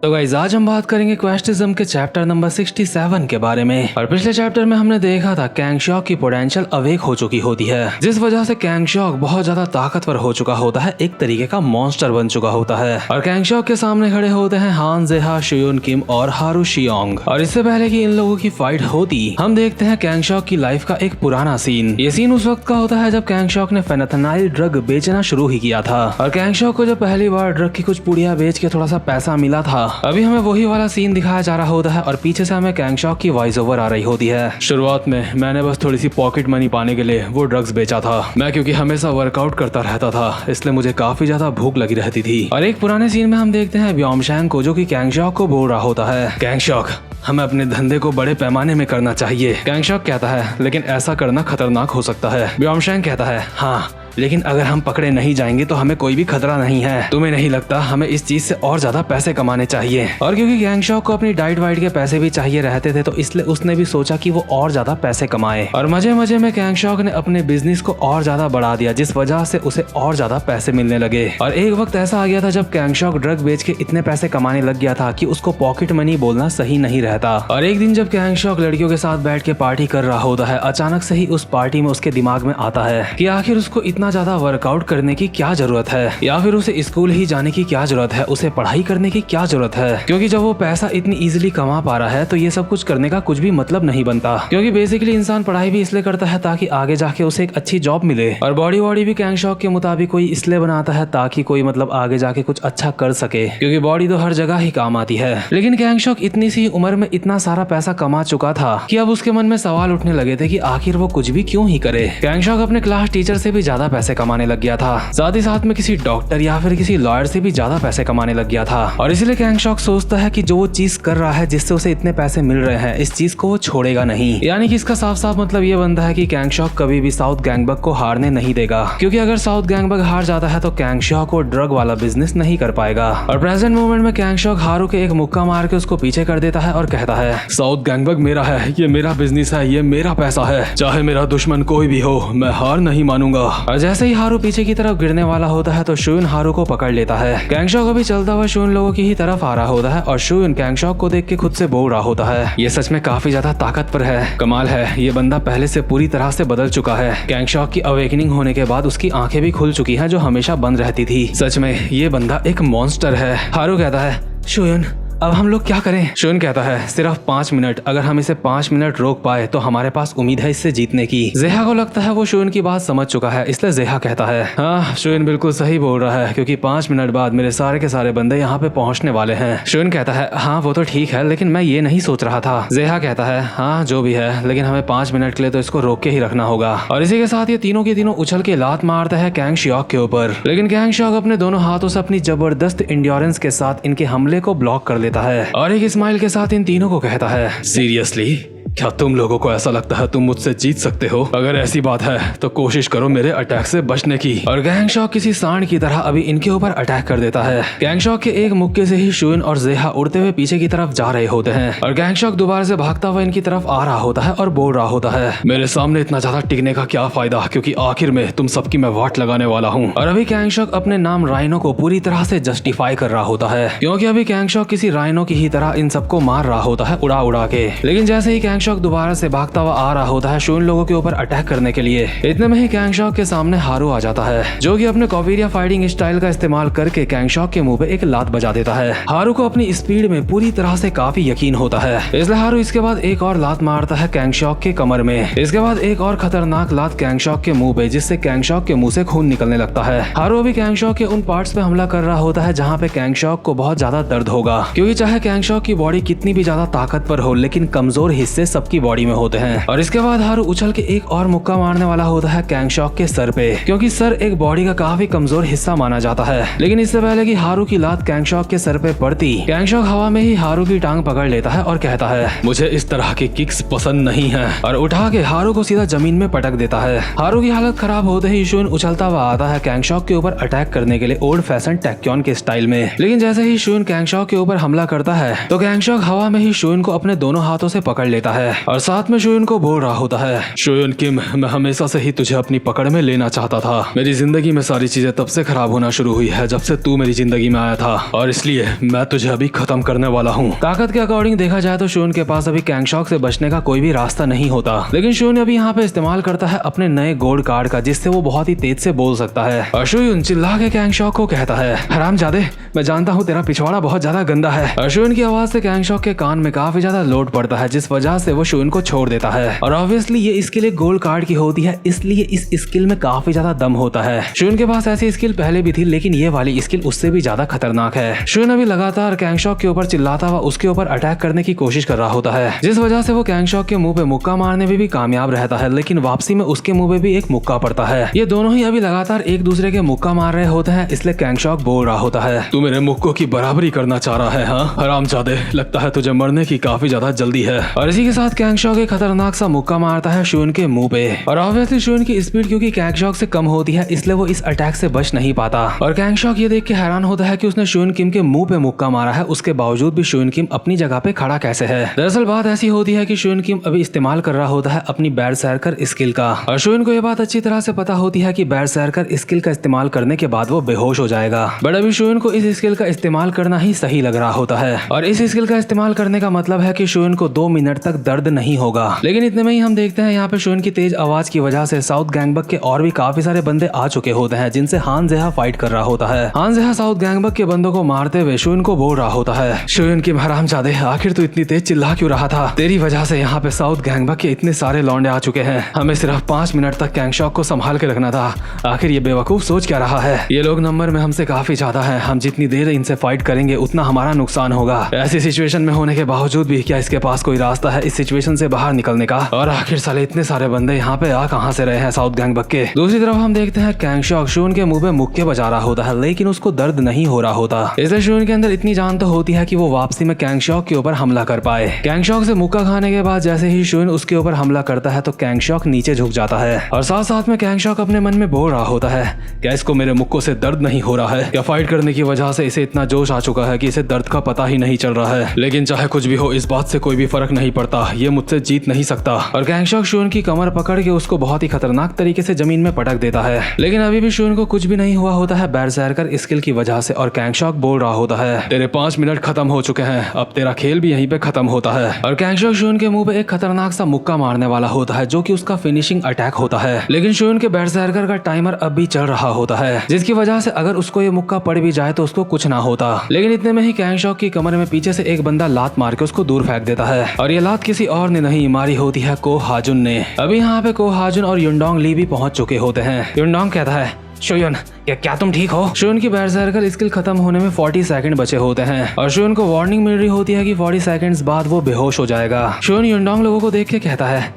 तो गाइस आज हम बात करेंगे क्वेस्टिज्म के चैप्टर नंबर 67 के बारे में। और पिछले चैप्टर में हमने देखा था कैंग शॉक की पोटेंशियल अवेक हो चुकी होती है, जिस वजह से कैंग शॉक बहुत ज्यादा ताकतवर हो चुका होता है, एक तरीके का मॉन्स्टर बन चुका होता है। और कैंग शॉक के सामने खड़े होते हैं हान जेहा, शुयुन किम और हारू शियोंग। और इससे पहले कि इन लोगों की फाइट होती, हम देखते हैं कैंग शॉक की लाइफ का एक पुराना सीन। ये सीन उस वक्त का होता है जब कैंग शॉक ने फेनाथनाइल ड्रग बेचना शुरू ही किया था। और कैंग शॉक को जब पहली बार ड्रग की कुछ पुड़िया बेच के थोड़ा सा पैसा मिला था, अभी हमें वही वाला सीन दिखाया जा रहा होता है और पीछे से हमें कैंग शॉक की वॉइस ओवर आ रही होती है। शुरुआत में मैंने बस थोड़ी सी पॉकेट मनी पाने के लिए वो ड्रग्स बेचा था। मैं क्योंकि हमेशा वर्कआउट करता रहता था, इसलिए मुझे काफी ज्यादा भूख लगी रहती थी। और एक पुराने सीन में हम देखते हैं व्योमशैंग को, जो कि कैंग शॉक को बोल रहा होता है, कैंग शॉक हमें अपने धंधे को बड़े पैमाने में करना चाहिए। कैंग शॉक कहता है लेकिन ऐसा करना खतरनाक हो सकता है। व्योमशैंग कहता है हाँ, लेकिन अगर हम पकड़े नहीं जाएंगे तो हमें कोई भी खतरा नहीं है। तुम्हें नहीं लगता हमें इस चीज से और ज्यादा पैसे कमाने चाहिए? और क्योंकि कैंग शॉक को अपनी डाइट वाइट के पैसे भी चाहिए रहते थे, तो इसलिए उसने भी सोचा कि वो और ज्यादा पैसे कमाए। और मजे मजे में कैंग शॉक ने अपने बिजनेस को और ज्यादा बढ़ा दिया, जिस वजह से उसे और ज्यादा पैसे मिलने लगे। और एक वक्त ऐसा आ गया था जब कैंग शॉक ड्रग बेच के इतने पैसे कमाने लग गया था कि उसको पॉकेट मनी बोलना सही नहीं रहता। और एक दिन जब कैंग शॉक लड़कियों के साथ बैठ के पार्टी कर रहा होता है, अचानक से ही उस पार्टी में उसके दिमाग में आता है कि आखिर उसको इतना ज्यादा वर्कआउट करने की क्या जरूरत है, या फिर उसे स्कूल ही जाने की क्या जरूरत है, उसे पढ़ाई करने की क्या जरूरत है। क्योंकि जब वो पैसा इतनी इजीली कमा पा रहा है तो ये सब कुछ करने का कुछ भी मतलब नहीं बनता। क्योंकि बेसिकली इंसान पढ़ाई भी इसलिए करता है ताकि आगे जाके उसे एक अच्छी जॉब मिले। और बॉडी भी कैंग शॉक के मुताबिक कोई इसलिए बनाता है ताकि कोई मतलब आगे जाके कुछ अच्छा कर सके, क्योंकि बॉडी तो हर जगह ही काम आती है। लेकिन कैंग शॉक इतनी सी उम्र में इतना सारा पैसा कमा चुका था कि अब उसके मन में सवाल उठने लगे थे कि आखिर वो कुछ भी क्यों ही करे। कैंग शॉक अपने क्लास टीचर से भी ज्यादा पैसे कमाने लग गया था, साथ ही साथ में किसी डॉक्टर या फिर किसी लॉयर से भी ज्यादा पैसे कमाने लग गया था। और इसलिए कैंग शॉक सोचता है कि जो वो चीज कर रहा है जिससे उसे इतने पैसे मिल रहे हैं, इस चीज को वो छोड़ेगा नहीं। यानी कि इसका साफ साफ मतलब ये बनता है कि कैंग शॉक कभी भी साउथ गैंगबग को हारने नहीं देगा, क्योंकि अगर साउथ गैंगबग हार जाता है तो कैंग शॉक वो ड्रग वाला बिजनेस नहीं कर पाएगा। और प्रेजेंट मोमेंट में कैंग शॉक हारू के एक मुक्का मार के उसको पीछे कर देता है और कहता है साउथ गैंगबग मेरा है, ये मेरा बिजनेस है, ये मेरा पैसा है, चाहे मेरा दुश्मन कोई भी हो, मैं हार नहीं मानूंगा। और जैसे ही हारू पीछे की तरफ गिरने वाला होता है तो शुयुन हारू को पकड़ लेता है। कैंग शॉक अभी चलता हुआ शुयुन लोगों की ही तरफ आ रहा होता है और शुयुन कैंग शॉक को देख के खुद से बोल रहा होता है ये सच में काफी ज्यादा ताकतवर है, कमाल है, ये बंदा पहले से पूरी तरह से बदल चुका है। कैंग शॉक की अवेकनिंग होने के बाद उसकी आंखें भी खुल चुकी हैं जो हमेशा बंद रहती थी। सच में ये बंदा एक मॉन्स्टर है। हारू कहता है शुयुन अब हम लोग क्या करें? शुयुन कहता है सिर्फ 5 मिनट, अगर हम इसे 5 मिनट रोक पाए तो हमारे पास उम्मीद है इससे जीतने की। जेहा को लगता है वो शुयुन की बात समझ चुका है, इसलिए जेहा कहता है हाँ शुयुन बिल्कुल सही बोल रहा है, क्योंकि 5 मिनट बाद मेरे सारे के सारे बंदे यहाँ पे पहुँचने वाले हैं। शुयुन कहता है हाँ वो तो ठीक है, लेकिन मैं ये नहीं सोच रहा था। जेहा कहता है हाँ जो भी है, लेकिन हमें 5 मिनट के लिए तो इसको रोक के ही रखना होगा। और इसी के साथ ये तीनों के तीनों उछल के लात मारता है कैंग शॉक के ऊपर, लेकिन कैंग शॉक अपने दोनों हाथों से अपनी जबरदस्त इंड्योरेंस के साथ इनके हमले को ब्लॉक कर लेता है और एक स्माइल के साथ इन तीनों को कहता है सीरियसली क्या तुम लोगों को ऐसा लगता है तुम मुझसे जीत सकते हो? अगर ऐसी बात है तो कोशिश करो मेरे अटैक से बचने की। और कैंग शॉक किसी सांड की तरह अभी इनके ऊपर अटैक कर देता है। कैंग शॉक के एक मुक्के से ही शुयुन और जेहा उड़ते हुए पीछे की तरफ जा रहे होते हैं और कैंग शॉक दोबारा से भागता हुआ इनकी तरफ आ रहा होता है और बोल रहा होता है मेरे सामने इतना ज्यादा टिकने का क्या फायदा, क्योंकि आखिर में तुम सबकी मैं वाट लगाने वाला हूँ। और अभी कैंग शॉक अपने नाम राइनो को पूरी तरह से जस्टिफाई कर रहा होता है, क्योंकि अभी कैंग शॉक किसी राइनो की ही तरह इन सबको मार रहा होता है उड़ा उड़ा के। लेकिन जैसे ही कैंग शॉक दोबारा से भागता हुआ आ रहा होता है शुयुन लोगों के ऊपर अटैक करने के लिए, इतने में ही कैंग शॉक के सामने हारू आ जाता है, जो कि अपने कॉविरिया फाइटिंग स्टाइल का इस्तेमाल करके कैंग शॉक के मुंह पे एक लात बजा देता है। हारू को अपनी स्पीड में पूरी तरह से काफी यकीन होता है, इसलिए हारू इसके बाद एक और लात मारता है कैंग शॉक के कमर में। इसके बाद एक और खतरनाक लात कैंग शॉक के मुंह पे, जिससे कैंग शॉक के मुंह से खून निकलने लगता है। हारू अभी कैंग शॉक के उन पार्ट्स पे हमला कर रहा होता है जहाँ पे कैंग शॉक को बहुत ज्यादा दर्द होगा, क्योंकि चाहे कैंग शॉक की बॉडी कितनी भी ज्यादा ताकतवर हो, लेकिन कमजोर हिस्से सबकी बॉडी में होते हैं। और इसके बाद हारू उछल के एक और मुक्का मारने वाला होता है कैंग शॉक के सर पे, क्योंकि सर एक बॉडी का काफी कमजोर हिस्सा माना जाता है। लेकिन इससे पहले कि हारू की लात कैंग शॉक के सर पे पड़ती, कैंग शॉक हवा में ही हारू की टांग पकड़ लेता है और कहता है मुझे इस तरह की किक्स पसंद नहीं है, और उठा के हारू को सीधा जमीन में पटक देता है। हारू की हालत खराब होते ही शुयुन उछलता हुआ आता है कैंग शॉक के ऊपर अटैक करने के लिए ओल्ड फैशन टैक्योन के स्टाइल में। लेकिन जैसे ही शुयुन कैंग शॉक के ऊपर हमला करता है तो कैंग शॉक हवा में ही शुयुन को अपने दोनों हाथों से पकड़ लेता है और साथ में शोयुन को बोल रहा होता है, शोयुन किम, मैं हमेशा से ही तुझे अपनी पकड़ में लेना चाहता था। मेरी जिंदगी में सारी चीजें तब से खराब होना शुरू हुई है जब से तू मेरी जिंदगी में आया था और इसलिए मैं तुझे अभी खत्म करने वाला हूँ। ताकत के अकॉर्डिंग देखा जाए तो शोयुन के पास अभी कैंगशॉक से बचने का कोई भी रास्ता नहीं होता, लेकिन शोयुन अभी यहाँ पे इस्तेमाल करता है अपने नए गोल्ड कार्ड का, जिससे वो बहुत ही तेज से बोल सकता है। और शोयुन चिल्ला के कैंगशॉक को कहता है, हरामजादे, मैं जानता हूँ तेरा पिछवाड़ा बहुत ज्यादा गंदा है। और शोयुन की आवाज से कैंगशॉक के कान में काफी ज्यादा लोड पड़ता है, जिस वजह से वो शोयुन को छोड़ देता है। और ऑब्वियसली ये स्किल एक गोल्ड कार्ड की होती है, इसलिए इस स्किल में काफी ज्यादा दम होता है। शोयुन के पास ऐसी स्किल पहले भी थी, लेकिन ये वाली स्किल उससे भी ज्यादा खतरनाक है। शोयुन अभी लगातार कैंगशॉक के ऊपर चिल्लाता हुआ उसके ऊपर अटैक करने की कोशिश कर रहा होता है, जिस वजह से वो कैंगशॉक के मुंह पे मुक्का मारने में भी कामयाब रहता है, लेकिन वापसी में उसके मुंह पे भी एक मुक्का पड़ता है। ये दोनों ही अभी लगातार एक दूसरे के मुक्का मार रहे होते हैं, इसलिए कैंगशॉक बोल रहा होता है, तू मेरे मुक्कों की बराबरी करना चाह रहा है, हाँ हरामजादे, लगता है तुझे मरने की काफी ज्यादा जल्दी है। और इसी के साथ कैंगशॉक एक खतरनाक सा मुक्का मारता है शोयुन के मुंह पे। और ऑब्वियसली शोयुन की स्पीड क्योंकि कैंगशॉक से कम होती है, इसलिए वो इस अटैक से बच नहीं पाता। और कैंगशॉक ये देख के हैरान होता है कि उसने शोयुन किम के मुंह पे मुक्का मारा है, उसके बावजूद भी शोयुन किम अपनी जगह पे खड़ा कैसे है। दरअसल बात ऐसी होती है कि शोयुन किम अभी इस्तेमाल कर रहा होता है अपनी बैरसर्कर स्किल का, और शोयुन को ये बात अच्छी तरह से पता होती है कि बैरसर्कर स्किल का इस्तेमाल करने के बाद वो बेहोश हो जाएगा। बट अभी शोयुन को इस स्किल का इस्तेमाल करना ही सही लग रहा होता है, और इस स्किल का इस्तेमाल करने का मतलब है कि शोयुन को 2 मिनट तक दर्द नहीं होगा। लेकिन इतने में ही हम देखते हैं यहाँ पे शोयुन की तेज आवाज की वजह से साउथ गैंगबक के और भी काफी सारे बंदे आ चुके होते हैं, जिनसे हान जेहा फाइट कर रहा होता है। हान जेहा साउथ गैंगबक के बंदों को मारते हुए शोयुन को बोल रहा होता है, शोयुन किम हरामजादे, आखिर तू इतनी तेज चिल्ला क्यों रहा था? तेरी वजह से यहाँ पे साउथ गैंगबक के इतने सारे लौंडे आ चुके हैं, हमें सिर्फ 5 मिनट तक कैंगशॉक को संभाल के रखना था। आखिर ये बेवकूफ सोच क्या रहा है? ये लोग नंबर में हमसे काफी ज्यादा हैं, हम जितनी देर इनसे फाइट करेंगे उतना हमारा नुकसान होगा। ऐसी सिचुएशन में होने के बावजूद भी क्या इसके पास कोई रास्ता है इस सिचुएशन से बाहर निकलने का? और आखिर साले इतने सारे बंदे यहाँ पे आ कहाँ से रहे हैं साउथ गैंगबक के? दूसरी तरफ हम देखते हैं कैंगशॉक शोयुन के मुंह पे मुक्के बजा रहा होता है, लेकिन उसको दर्द नहीं हो रहा होता। इसलिए शोयुन के अंदर इतनी जान तो होती है कि वो वापसी में कैंगशॉक के ऊपर हमला कर पाए। कैंगशॉक से मुक्का खाने के बाद जैसे ही शोयुन उसके ऊपर हमला करता है तो कैंगशॉक नीचे झुक जाता है, और साथ साथ में कैंगशॉक अपने मन में बोल रहा होता है, क्या इसको मेरे मुक्कों से दर्द नहीं हो रहा है? क्या फाइट करने की वजह से इसे इतना जोश आ चुका है कि इसे दर्द का पता ही नहीं चल रहा है? लेकिन चाहे कुछ भी हो, इस बात से कोई भी फर्क नहीं पड़ता, ये मुझसे जीत नहीं सकता। और कैंगशॉक शोयुन की कमर पकड़ के उसको बहुत ही खतरनाक तरीके से जमीन में पटक देता है, लेकिन अभी भी शोयुन को कुछ भी नहीं हुआ होता है बैरसर्कर स्किल की वजह से। और कैंगशॉक बोल रहा होता है, तेरे 5 मिनट खत्म हो चुके हैं, अब तेरा खेल भी यहीं पे खत्म होता है। और कैंगशॉक शोयुन के मुंह पे एक खतरनाक सा मुक्का मारने वाला होता है, जो कि उसका फिनिशिंग अटैक होता है, लेकिन शोयुन के बैरसर्कर का टाइमर अब भी चल रहा होता है, जिसकी वजह से अगर उसको ये मुक्का पड़ भी जाए तो उसको कुछ ना होता। लेकिन इतने में ही कैंगशॉक की कमर में पीछे से एक बंदा लात मार के उसको दूर फेंक देता है, और ये लात किसी और ने नहीं मारी होती है को हाजुन ने। अभी यहाँ पे को हाजुन और युनडोंग ली भी पहुंच चुके होते हैं। युनडोंग कहता है, शोयुन क्या तुम ठीक हो? शोयुन की बैरसर्कर स्किल खत्म होने में 40 सेकंड बचे होते हैं, और शोयुन को वार्निंग मिल रही होती है कि 40 सेकंड्स बाद वो बेहोश हो जाएगा। शोयुन युनडोंग लोगों को देख के कहता है,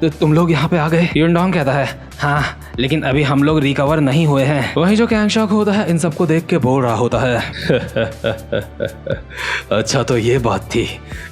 तो तुम लोग यहाँ पे आ गए? युनडोंग कहता है, हाँ, लेकिन अभी हम लोग रिकवर नहीं हुए हैं। वहीं जो कैंगशॉक होता है इन सबको देख के बोल रहा होता है, अच्छा तो ये बात थी,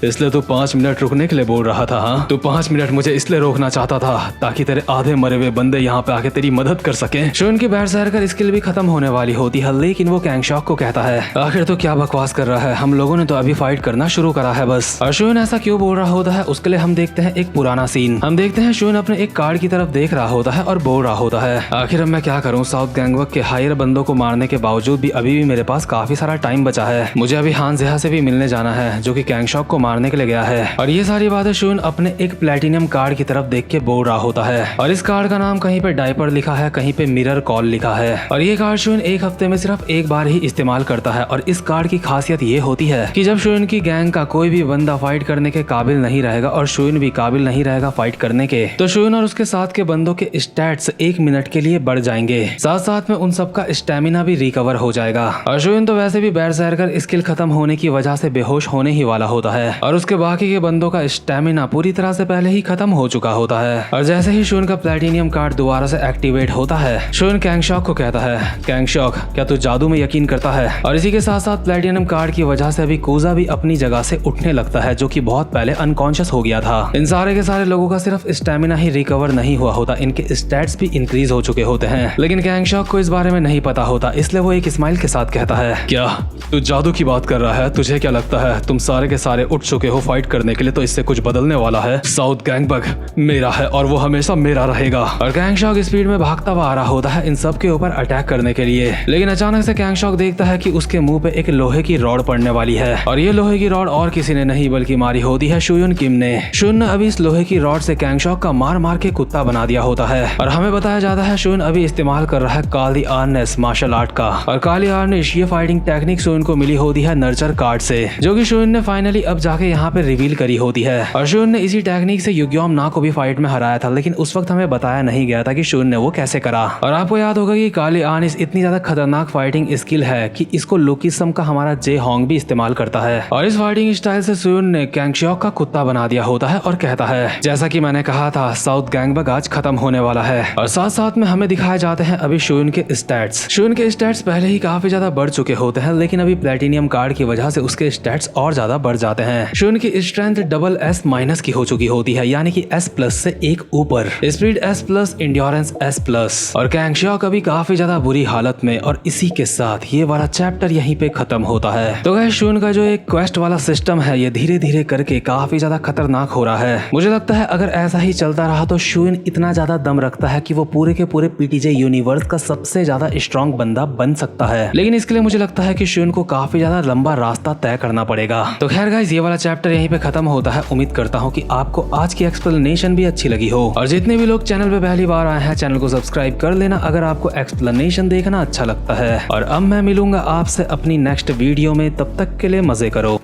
इसलिए तू 5 मिनट रुकने के लिए बोल रहा था? हाँ, तू 5 मिनट मुझे इसलिए रोकना चाहता था ताकि तेरे आधे मरे हुए बंदे यहाँ पे आके तेरी मदद कर सके। शोयुन की बैरसर्कर स्किल भी खत्म होने वाली होती है, लेकिन वो कैंगशॉक को कहता है, आखिर तो क्या बकवास कर रहा है, हम लोगों ने तो अभी फाइट करना शुरू करा है बस। और शोयुन ऐसा क्यों बोल रहा होता है उसके लिए हम देखते हैं एक पुराना सीन। हम देखते हैं शोयुन अपने एक कार्ड की तरफ देख रहा होता है और बोल रहा होता है, आखिर अब मैं क्या करूं, साउथ गैंगबक के हायर बंदों को मारने के बावजूद भी अभी भी मेरे पास काफी सारा टाइम बचा है। मुझे अभी हान जेहा से भी मिलने जाना है, जो कि कैंगशॉक को मारने के लिए गया है। और ये सारी बातें शोयुन अपने एक प्लेटिनियम कार्ड की तरफ देख के बोल रहा होता है, और इस कार्ड का नाम कहीं पे डायपर लिखा है, कहीं पे मिरर कॉल लिखा है। और ये कार्ड शोयुन एक हफ्ते में सिर्फ एक बार ही इस्तेमाल करता है, और इस कार्ड की खासियत ये होती है कि जब शोयुन की गैंग का कोई भी बंदा फाइट करने के काबिल नहीं रहेगा और शोयुन भी काबिल नहीं रहेगा फाइट करने के, तो शोयुन और उसके साथ के बंदों के स्टैट्स 1 मिनट के लिए बढ़ जाएंगे, साथ साथ में उन सबका स्टेमिना भी रिकवर हो जाएगा। और शोयुन तो वैसे भी बैरसर्कर स्किल खत्म होने की वजह से बेहोश होने ही वाला होता है, और उसके बाकी के बंदों का स्टेमिना पूरी तरह से पहले ही खत्म हो चुका होता है। और जैसे ही शोयुन का प्लेटिनियम कार्ड दोबारा से एक्टिवेट होता है, शोयुन कैंगशॉक को कहता है, कैंगशॉक क्या तू जादू में यकीन करता है? और इसी के साथ साथ प्लेटिनियम कार्ड की वजह से अभी कोजा भी अपनी जगह से उठने लगता है, जो कि बहुत पहले अनकॉन्शियस हो गया था। इन सारे के सारे लोगों का सिर्फ स्टेमिना ही रिकवर नहीं हुआ होता, इनके स्टैट्स भी इंक्रीज हो चुके होते हैं। लेकिन कैंगशॉक को इस बारे में नहीं पता होता, इसलिए वो एक स्माइल के साथ कहता है, क्या तू जादू की बात कर रहा है? तुझे क्या लगता है तुम सारे के सारे उठ चुके हो फाइट करने के लिए, तो इससे कुछ बदलने वाला है? साउथ गैंगबग मेरा है और वो हमेशा मेरा रहेगा। और कैंगशॉक स्पीड में भागता हुआ आ रहा होता है इन सब के ऊपर अटैक करने के लिए। लेकिन अचानक से कैंगशॉक देखता है कि उसके मुंह पे एक लोहे की रॉड पड़ने वाली है, और ये लोहे की रॉड और किसी ने नहीं बल्कि मारी होती है शुयुन किम ने। शुयुन ने अभी इस लोहे की रॉड से कैंगशॉक का मार मार के कुत्ता बना दिया होता है, और हमें बताया जाता है शुयुन अभी इस्तेमाल कर रहा है काली आर्नेस मार्शल आर्ट का। और काली आर्नेस ये फाइटिंग टेक्निक शुयुन को मिली होती है नर्चर कार्ड से, जो कि शुयुन ने फाइनली अब जाके यहाँ पे रिवील करी होती है। और शुयुन ने इसी टेक्निक से युग्योम ना को भी फाइट में हराया था, लेकिन उस वक्त हमें बताया नहीं गया था कि शुयुन ने वो कैसे करा। और आपको याद होगा कि काली आर्नेस इतनी ज्यादा खतरनाक फाइटिंग स्किल है कि इसको लोकिसम का हमारा जे होंग भी इस्तेमाल करता है। और इस फाइटिंग स्टाइल से शुयुन ने कैंगशॉक का कुत्ता बना दिया होता है और कहता है, जैसा कि मैंने कहा था साउथ गैंगबग आज खत्म होने वाला है। और साथ साथ में हमें दिखाए जाते हैं अभी शुयुन के स्टैट्स। शुयुन के स्टैट्स पहले ही काफी ज्यादा बढ़ चुके होते हैं, लेकिन अभी प्लेटिनियम कार्ड की वजह से उसके स्टैट्स और ज्यादा बढ़ जाते हैं। शुयुन की स्ट्रेंथ डबल S- की हो चुकी होती है, यानी कि S+ से एक ऊपर, स्पीड S+, इंड्योरेंस S+। और कैंगशॉक अभी काफी ज्यादा बुरी हालत में। और इसी के साथ ये वाला चैप्टर यहीं पे खत्म होता है। तो गाइस शुयुन का जो एक क्वेस्ट वाला सिस्टम है ये धीरे धीरे करके काफी ज्यादा खतरनाक हो रहा है। मुझे लगता है अगर ऐसा ही चलता रहा तो शुयुन इतना ज्यादा दम रखता है कि वो पूरे के पूरे PTJ यूनिवर्स का सबसे ज्यादा स्ट्रॉन्ग बंदा बन सकता है। लेकिन इसके लिए मुझे लगता है कि शुयुन को काफी ज्यादा लंबा रास्ता तय करना पड़ेगा। तो खैर गाइस ये वाला चैप्टर यहीं पे खत्म होता है। उम्मीद करता हूँ कि आपको आज की एक्सप्लेनेशन भी अच्छी लगी हो। और जितने भी लोग चैनल पे पहली बार आए हैं चैनल को सब्सक्राइब कर लेना अगर आपको एक्सप्लेनेशन देखना अच्छा लगता है। और अब मैं मिलूंगा आपसे अपनी नेक्स्ट वीडियो में, तब तक के लिए मजे करो।